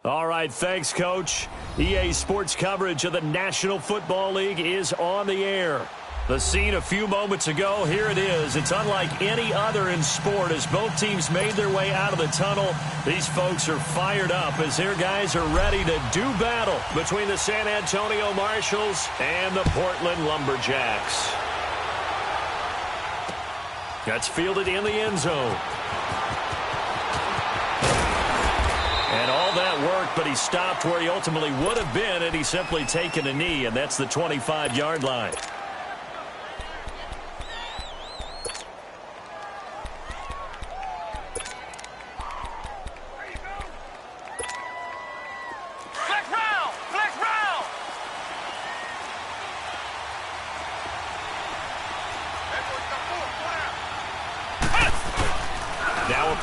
All right, thanks, Coach. EA Sports coverage of the National Football League is on the air. The scene a few moments ago, here it is. It's unlike any other in sport as both teams made their way out of the tunnel. These folks are fired up as their guys are ready to do battle between the San Antonio Marshals and the Portland Lumberjacks. That's fielded in the end zone. And all that worked, but he stopped where he ultimately would have been had he simply taken a knee, and that's the 25-yard line.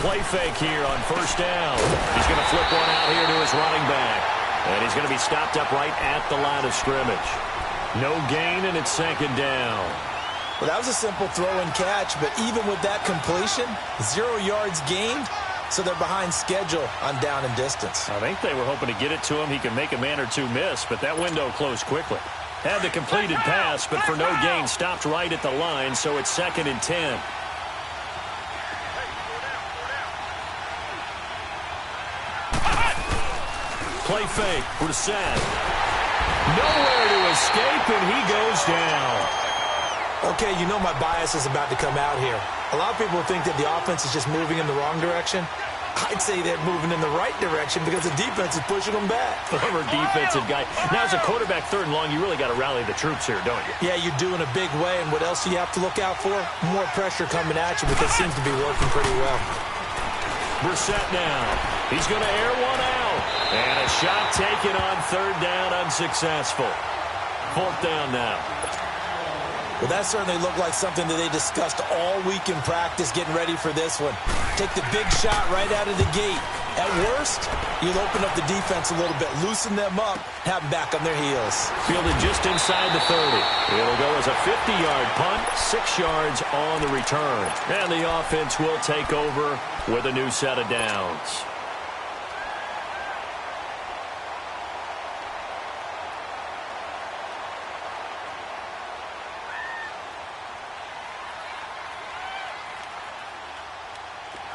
Play fake here on first down. He's going to flip one out here to his running back. And he's going to be stopped up right at the line of scrimmage. No gain, and it's second down. Well, that was a simple throw and catch, but even with that completion, 0 yards gained, so they're behind schedule on down and distance. I think they were hoping to get it to him. He can make a man or two miss, but that window closed quickly. Had the completed pass, but for no gain, stopped right at the line, so it's 2nd and 10. Play fake, Brissett. Nowhere to escape, and he goes down. Okay, you know my bias is about to come out here. A lot of people think that the offense is just moving in the wrong direction. I'd say they're moving in the right direction because the defense is pushing them back. Former defensive guy. Now, as a quarterback, 3rd and long, you really got to rally the troops here, don't you? Yeah, you do in a big way, and what else do you have to look out for? More pressure coming at you, because it seems to be working pretty well. Brissett now. He's going to air one out. And a shot taken on 3rd down, unsuccessful. 4th down now. Well, that certainly looked like something that they discussed all week in practice, getting ready for this one. Take the big shot right out of the gate. At worst, you'll open up the defense a little bit, loosen them up, have them back on their heels. Fielded just inside the 30. It'll go as a 50-yard punt, 6 yards on the return. And the offense will take over with a new set of downs.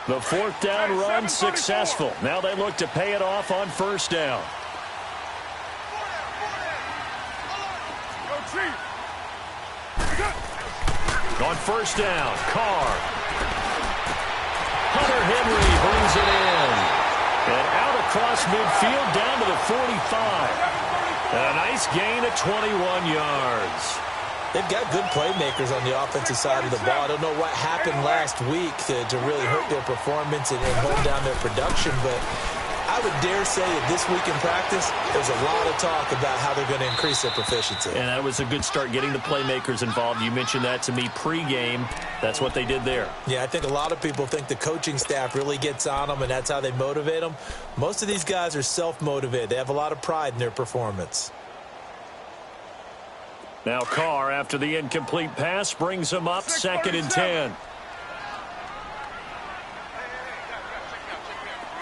The 4th down run successful. Now they look to pay it off on 1st down. On 1st down, Carr. Hunter Henry brings it in. And out across midfield down to the 45. And a nice gain of 21 yards. They've got good playmakers on the offensive side of the ball. I don't know what happened last week to really hurt their performance and hold down their production, but I would dare say that this week in practice, there's a lot of talk about how they're going to increase their proficiency. And that was a good start, getting the playmakers involved. You mentioned that to me pregame. That's what they did there. Yeah, I think a lot of people think the coaching staff really gets on them, and that's how they motivate them. Most of these guys are self-motivated. They have a lot of pride in their performance. Now Carr, after the incomplete pass, brings him up 2nd and 10.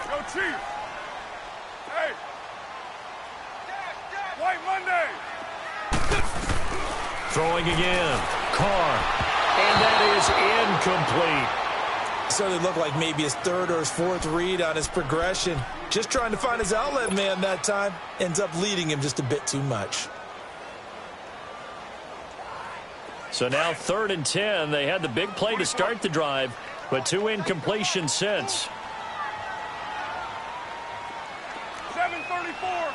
Go Chiefs! Hey! White Monday! Throwing again. Carr. And that is incomplete. So they look like maybe his 3rd or his 4th read on his progression. Just trying to find his outlet man that time. Ends up leading him just a bit too much. So now 3rd and 10. They had the big play to start the drive, but 2 incompletions since. 7:34.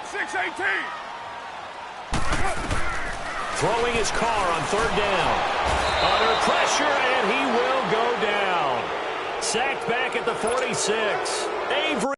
6:18. Throwing his Carr on 3rd down. Under pressure, and he will go down. Sacked back at the 46. Avery.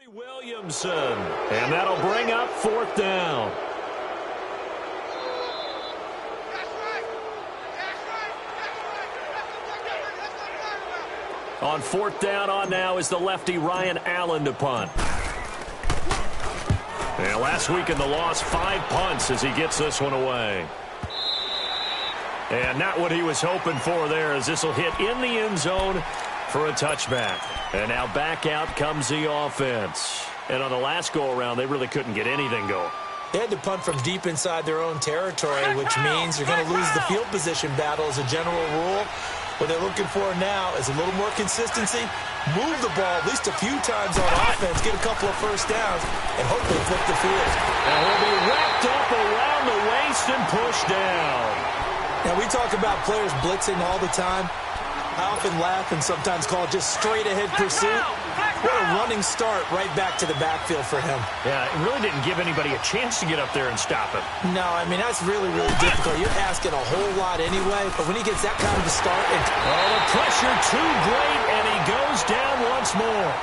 Williamson, and that'll bring up 4th down. On 4th down on now is the lefty Ryan Allen to punt. And last week in the loss, 5 punts as he gets this one away. And not what he was hoping for there, as this will hit in the end zone for a touchback. And now back out comes the offense. And on the last go-around, they really couldn't get anything going. They had to punt from deep inside their own territory, which means you're going to lose the field position battle as a general rule. What they're looking for now is a little more consistency, move the ball at least a few times on offense, get a couple of first downs, and hopefully flip the field. And he'll be wrapped up around the waist and pushed down. Now, we talk about players blitzing all the time. I often laugh and sometimes call it just straight-ahead pursuit. What a running start right back to the backfield for him. Yeah, it really didn't give anybody a chance to get up there and stop him. No, I mean, that's really, really difficult. You're asking a whole lot anyway, but when he gets that kind of a start... Oh, the pressure too great, and he goes down once more.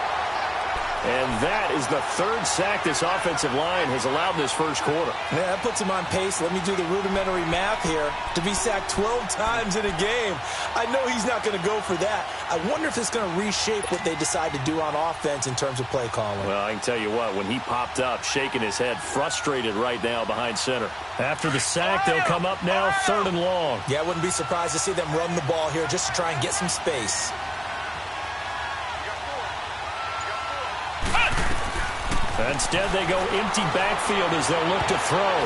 And that is the 3rd sack this offensive line has allowed this first quarter. Yeah, that puts him on pace. Let me do the rudimentary math here. To be sacked 12 times in a game, I know he's not going to go for that. I wonder if it's going to reshape what they decide to do on offense in terms of play calling. Well, I can tell you what, when he popped up, shaking his head, frustrated right now behind center. After the sack, they'll come up now 3rd and long. Yeah, I wouldn't be surprised to see them run the ball here just to try and get some space. Instead, they go empty backfield as they'll look to throw.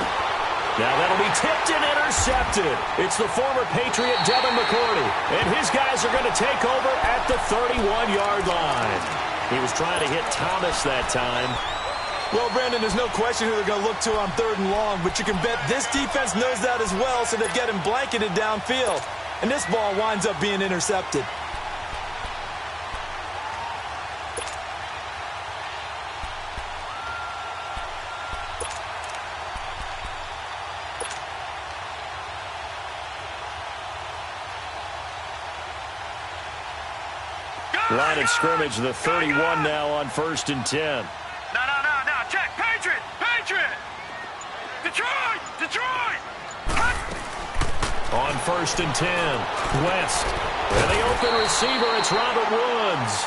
Now that'll be tipped and intercepted. It's the former Patriot Devin McCourty, and his guys are going to take over at the 31-yard line. He was trying to hit Thomas that time. Well, Brandon, there's no question who they're going to look to on 3rd and long, but you can bet this defense knows that as well, so they've got him blanketed downfield. And this ball winds up being intercepted. Line of scrimmage, the 31 now on 1st and 10. No. Check. Patriot. Detroit. On 1st and 10, West. And the open receiver, it's Robert Woods.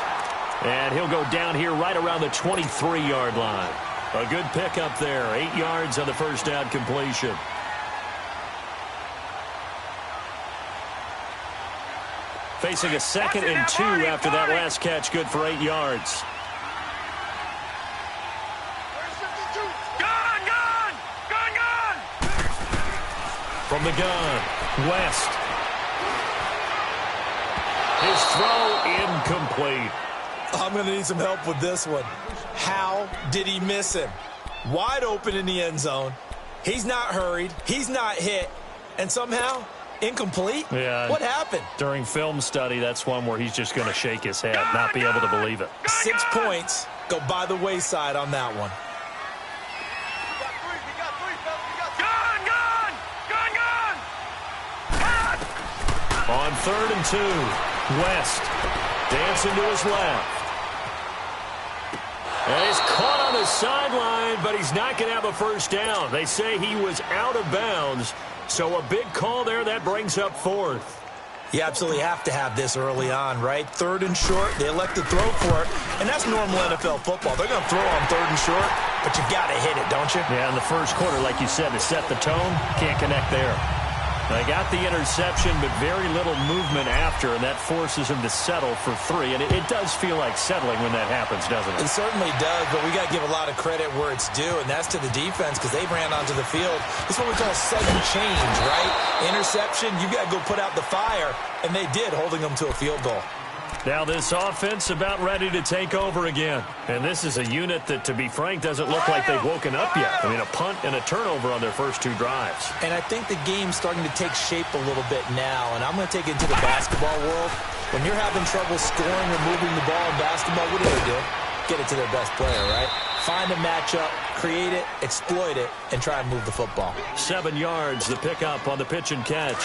And he'll go down here right around the 23-yard line. A good pickup there, 8 yards on the first down completion. Facing a 2nd and 2 after that last catch, good for 8 yards. Gun! From the gun, West. His throw incomplete. I'm going to need some help with this one. How did he miss him? Wide open in the end zone. He's not hurried. He's not hit. And somehow... incomplete? Yeah. What happened? During film study, that's one where he's just going to shake his head, not be able to believe it. 6 points go by the wayside on that one. Gun! On 3rd and 2, West dancing to his left. And he's caught on the sideline, but he's not going to have a first down. They say he was out of bounds. So a big call there, that brings up 4th. You absolutely have to have this early on, right? 3rd and short, they elect to throw for it, and that's normal NFL football. They're going to throw on 3rd and short, but you got to hit it, don't you? Yeah, in the first quarter, like you said, to set the tone, can't connect there. They got the interception, but very little movement after, and that forces him to settle for 3. And it does feel like settling when that happens, doesn't it? It certainly does, but we got to give a lot of credit where it's due, and that's to the defense because they ran onto the field. This is what we call sudden change, right? Interception, you got to go put out the fire, and they did, holding them to a field goal. Now this offense about ready to take over again. And this is a unit that, to be frank, doesn't look like they've woken up yet. I mean, a punt and a turnover on their first 2 drives. And I think the game's starting to take shape a little bit now. And I'm going to take it into the basketball world. When you're having trouble scoring or moving the ball in basketball, what do? Get it to their best player, right? Find a matchup, create it, exploit it, and try and move the football. 7 yards, the pickup on the pitch and catch.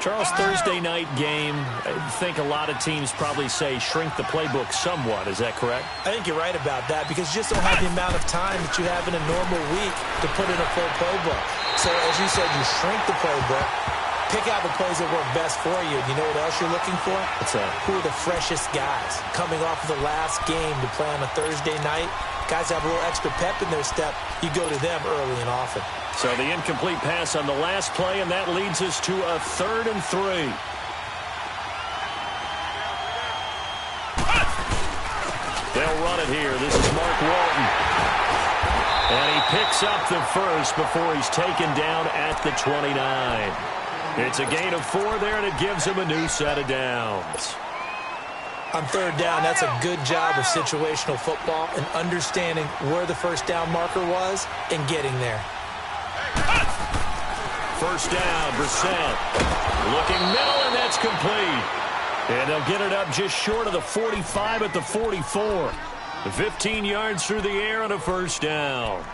Charles, Thursday night game, I think a lot of teams probably say shrink the playbook somewhat. Is that correct? I think you're right about that because you just don't have the amount of time that you have in a normal week to put in a full playbook. So, as you said, you shrink the playbook, pick out the plays that work best for you. And you know what else you're looking for? What's that? Who are the freshest guys coming off of the last game to play on a Thursday night? Guys have a little extra pep in their step. You go to them early and often. So the incomplete pass on the last play, and that leads us to a 3rd and 3. They'll run it here. This is Mark Walton. And he picks up the first before he's taken down at the 29. It's a gain of 4 there, and it gives him a new set of downs. On 3rd down, that's a good job of situational football and understanding where the first down marker was and getting there. First down, Brissett. Looking middle, and that's complete. And they'll get it up just short of the 45 at the 44. 15 yards through the air and a first down.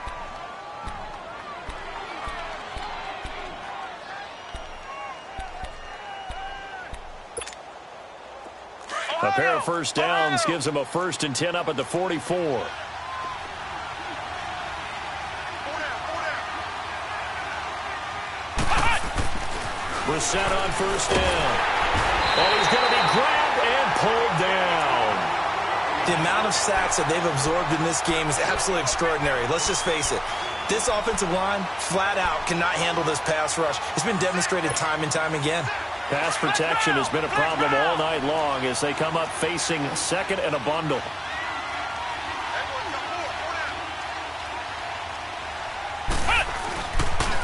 A pair of first downs gives them a 1st and 10 up at the 44. Brissett on first down. And he's going to be grabbed and pulled down. The amount of sacks that they've absorbed in this game is absolutely extraordinary. Let's just face it. This offensive line, flat out, cannot handle this pass rush. It's been demonstrated time and time again. Pass protection has been a problem all night long as they come up facing 2nd and a bundle.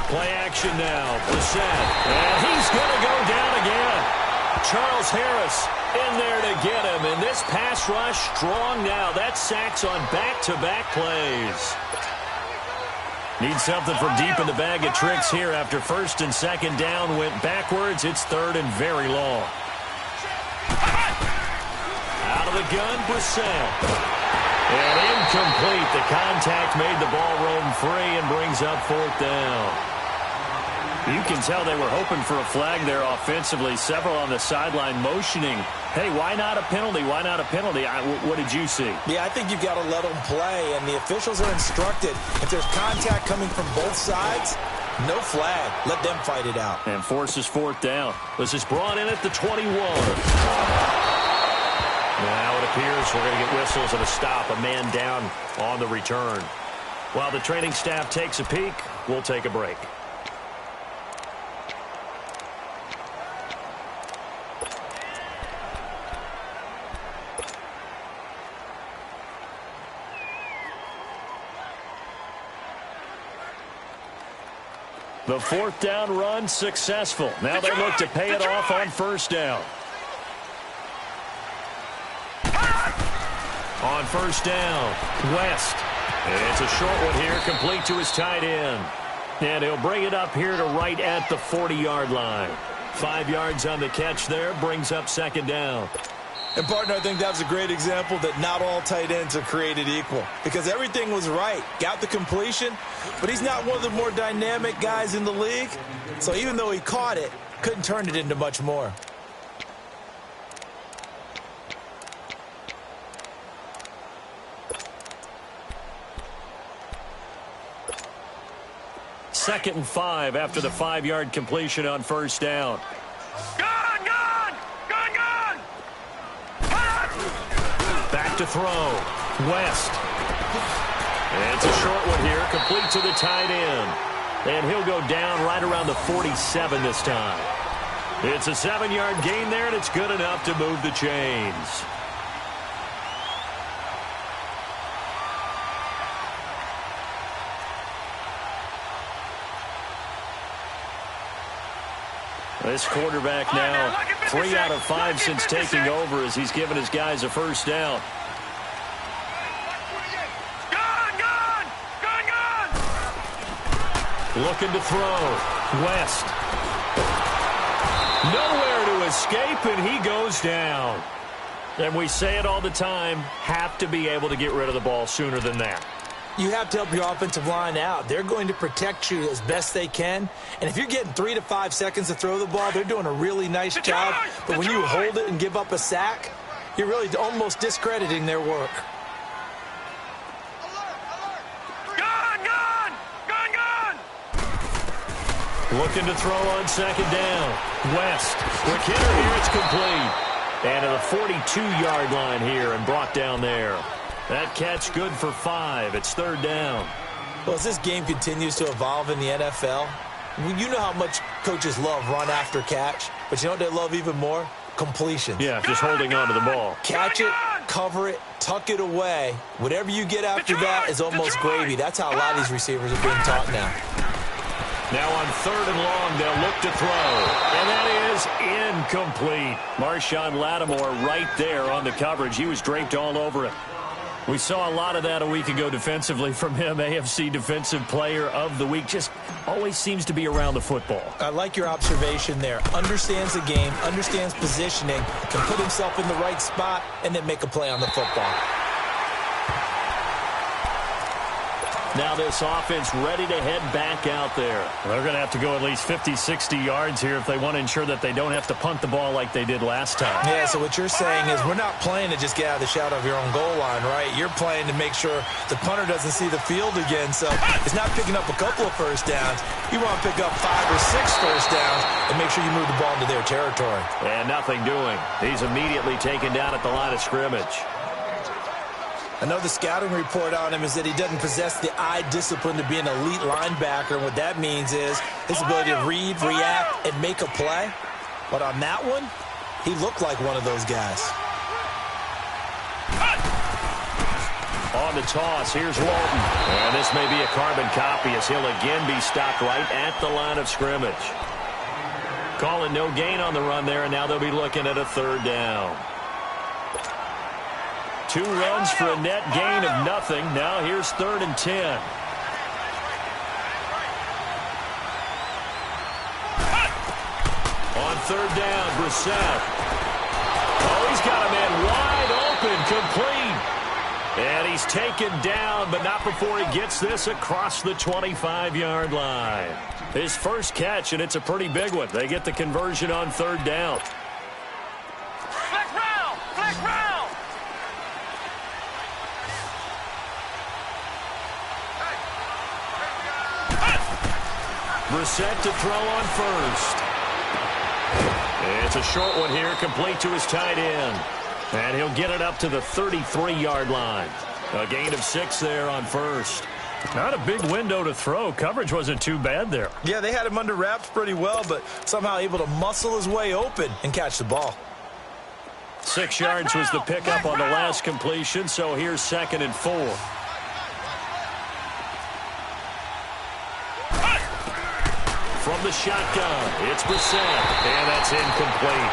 Play action now. Brissett. And he's going to go down again. Charles Harris in there to get him. And this pass rush strong now. That's sacks on back-to-back plays. Need something from deep in the bag of tricks here after 1st and 2nd down went backwards. It's 3rd and very long. Out of the gun, Brissett. And incomplete. The contact made the ball roam free and brings up 4th down. You can tell they were hoping for a flag there offensively. Several on the sideline motioning. Hey, why not a penalty? Why not a penalty? What did you see? Yeah, I think you've got to let them play, and the officials are instructed. If there's contact coming from both sides, no flag. Let them fight it out. And forces 4th down. This is brought in at the 21. Now it appears we're going to get whistles and a stop. A man down on the return. While the training staff takes a peek, we'll take a break. The 4th down run successful. Now they look to pay it off on 1st down. On 1st down, West. It's a short one here, complete to his tight end. And he'll bring it up here to right at the 40-yard line. 5 yards on the catch there, brings up 2nd down. And, partner, I think that was a great example that not all tight ends are created equal. Because everything was right. Got the completion, but he's not one of the more dynamic guys in the league. So even though he caught it, couldn't turn it into much more. Second and 5 after the 5-yard completion on 1st down. Back to throw. West. And it's a short one here, complete to the tight end. And he'll go down right around the 47 this time. It's a 7-yard gain there, and it's good enough to move the chains. This quarterback now 3 out of 5 since taking over as he's given his guys a 1st down. Looking to throw. West. Nowhere to escape, and he goes down. And we say it all the time, have to be able to get rid of the ball sooner than that. You have to help your offensive line out. They're going to protect you as best they can. And if you're getting 3 to 5 seconds to throw the ball, they're doing a really nice job. But when you hold it and give up a sack, you're really almost discrediting their work. Looking to throw on second down. West. Quick hitter here. It's complete. And to the 42-yard line here and brought down there. That catch good for 5. It's third down. Well, as this game continues to evolve in the NFL, you know how much coaches love run after catch. But you know what they love even more? Completion. Yeah, just holding on to the ball. Catch it, cover it, tuck it away. Whatever you get after that is almost gravy. That's how a lot of these receivers are being taught now. Now on third and long, they'll look to throw. And that is incomplete. Marshawn Lattimore right there on the coverage. He was draped all over it. We saw a lot of that a week ago defensively from him. AFC Defensive Player of the Week. Just always seems to be around the football. I like your observation there. Understands the game, understands positioning, can put himself in the right spot, and then make a play on the football. Now this offense ready to head back out there. They're going to have to go at least 50, 60 yards here if they want to ensure that they don't have to punt the ball like they did last time. Yeah, so what you're saying is we're not playing to just get out of the shadow of your own goal line, right? You're playing to make sure the punter doesn't see the field again. So it's not picking up a couple of first downs. You want to pick up 5 or 6 first downs and make sure you move the ball into their territory. And nothing doing. He's immediately taken down at the line of scrimmage. I know the scouting report on him is that he doesn't possess the eye discipline to be an elite linebacker. And what that means is his ability to read, react, and make a play. But on that one, he looked like one of those guys. On the toss, here's Walton. And this may be a carbon copy as he'll again be stopped right at the line of scrimmage. Calling no gain on the run there, and now they'll be looking at a third down. 2 runs for a net gain of nothing. Now here's 3rd and 10. On 3rd down, Brissett. Oh, he's got a man wide open, complete. And he's taken down, but not before he gets this across the 25-yard line. His first catch, and it's a pretty big one. They get the conversion on 3rd down. Flex round! Flex round! Brissett to throw on first. It's a short one here, complete to his tight end. And he'll get it up to the 33-yard line. A gain of 6 there on first. Not a big window to throw. Coverage wasn't too bad there. Yeah, they had him under wraps pretty well, but somehow able to muscle his way open and catch the ball. 6 yards was the pickup on the last completion, so here's 2nd and 4. From the shotgun, it's Brissett, and that's incomplete.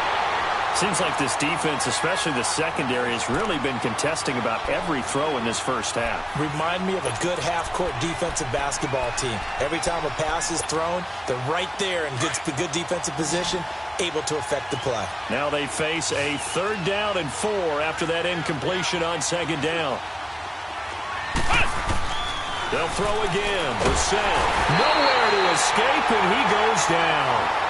Seems like this defense, especially the secondary, has really been contesting about every throw in this first half. Remind me of a good half-court defensive basketball team. Every time a pass is thrown, they're right there in good defensive position, able to affect the play. Now they face a 3rd down and 4 after that incompletion on 2nd down. They'll throw again. Brissett nowhere to escape, and he goes down.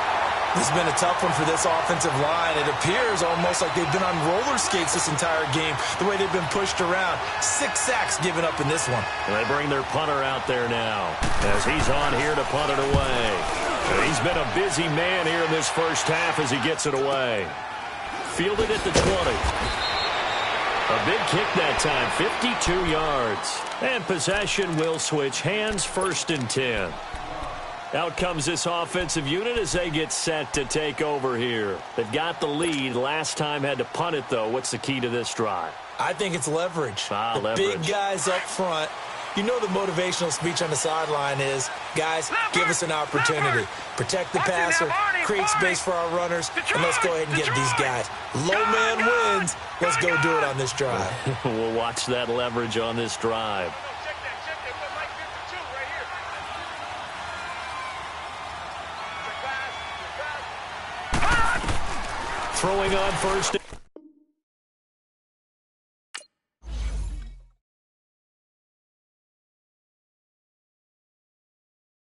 This has been a tough one for this offensive line. It appears almost like they've been on roller skates this entire game, the way they've been pushed around. 6 sacks given up in this one. And they bring their punter out there now as he's on here to punt it away. And he's been a busy man here in this first half as he gets it away. Fielded at the 20. A big kick that time, 52 yards. And possession will switch hands, 1st and 10. Out comes this offensive unit as they get set to take over here. They've got the lead. Last time had to punt it, though. What's the key to this drive? I think it's leverage. Leverage. Big guys up front. You know the motivational speech on the sideline is, guys, give us an opportunity. Protect the passer, create space for our runners, and let's go ahead and get these guys. Low man wins. Let's go do it on this drive. We'll watch that leverage on this drive. Throwing on 1st.